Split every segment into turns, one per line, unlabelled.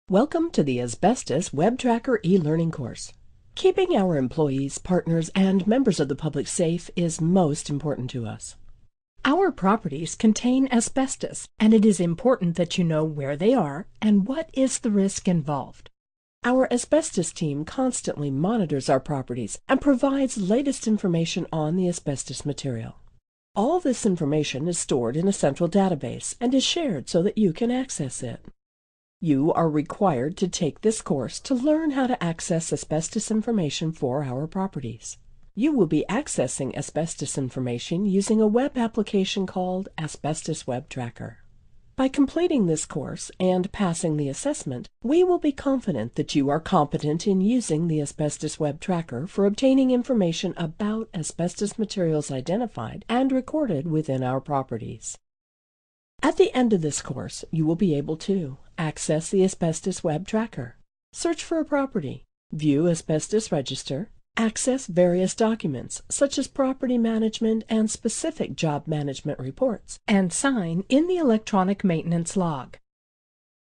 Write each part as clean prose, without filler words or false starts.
Welcome to the Asbestos Web Tracker e-learning course. Keeping our employees, partners, and members of the public safe is most important to us. Our properties contain asbestos, and it is important that you know where they are and what is the risk involved. Our asbestos team constantly monitors our properties and provides latest information on the asbestos material. All this information is stored in a central database and is shared so that you can access it. You are required to take this course to learn how to access asbestos information for our properties. You will be accessing asbestos information using a web application called Asbestos Web Tracker. By completing this course and passing the assessment, we will be confident that you are competent in using the Asbestos Web Tracker for obtaining information about asbestos materials identified and recorded within our properties. At the end of this course, you will be able to access the Asbestos Web Tracker, search for a property, view asbestos register, access various documents such as property management and specific job management reports, and sign in the electronic maintenance log.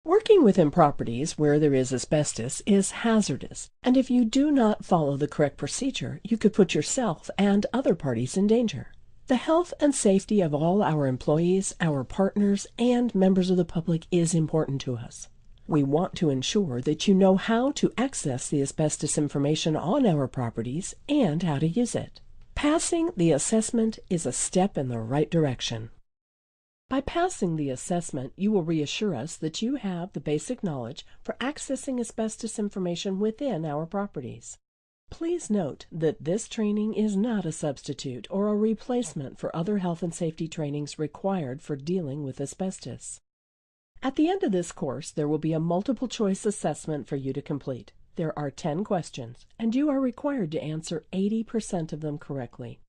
Working within properties where there is asbestos is hazardous, and if you do not follow the correct procedure, you could put yourself and other parties in danger. The health and safety of all our employees, our partners, and members of the public is important to us. We want to ensure that you know how to access the asbestos information on our properties and how to use it. Passing the assessment is a step in the right direction. By passing the assessment, you will reassure us that you have the basic knowledge for accessing asbestos information within our properties. Please note that this training is not a substitute or a replacement for other health and safety trainings required for dealing with asbestos. At the end of this course, there will be a multiple-choice assessment for you to complete. There are 10 questions, and you are required to answer 80% of them correctly.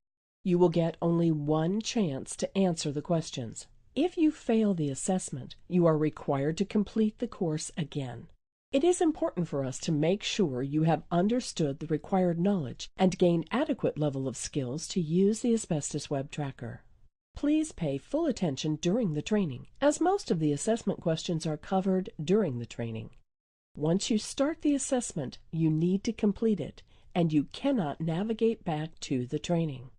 You will get only one chance to answer the questions. If you fail the assessment, you are required to complete the course again. It is important for us to make sure you have understood the required knowledge and gain adequate level of skills to use the Asbestos Web Tracker. Please pay full attention during the training, as most of the assessment questions are covered during the training. Once you start the assessment, you need to complete it, and you cannot navigate back to the training.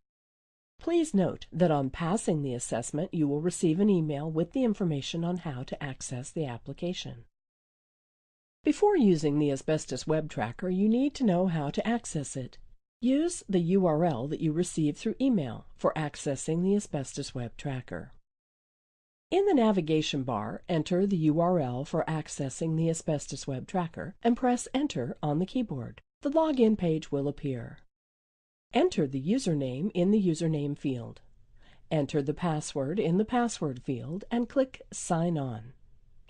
Please note that on passing the assessment, you will receive an email with the information on how to access the application. Before using the Asbestos Web Tracker, you need to know how to access it. Use the URL that you receive through email for accessing the Asbestos Web Tracker. In the navigation bar, enter the URL for accessing the Asbestos Web Tracker and press Enter on the keyboard. The login page will appear. Enter the username in the username field. Enter the password in the password field and click Sign On.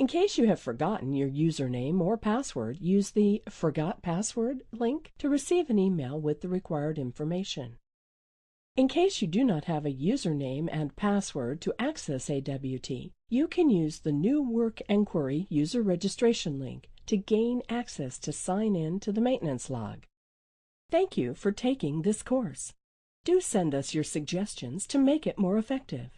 In case you have forgotten your username or password, use the Forgot Password link to receive an email with the required information. In case you do not have a username and password to access AWT, you can use the New Work Enquiry user registration link to gain access to sign in to the maintenance log. Thank you for taking this course. Do send us your suggestions to make it more effective.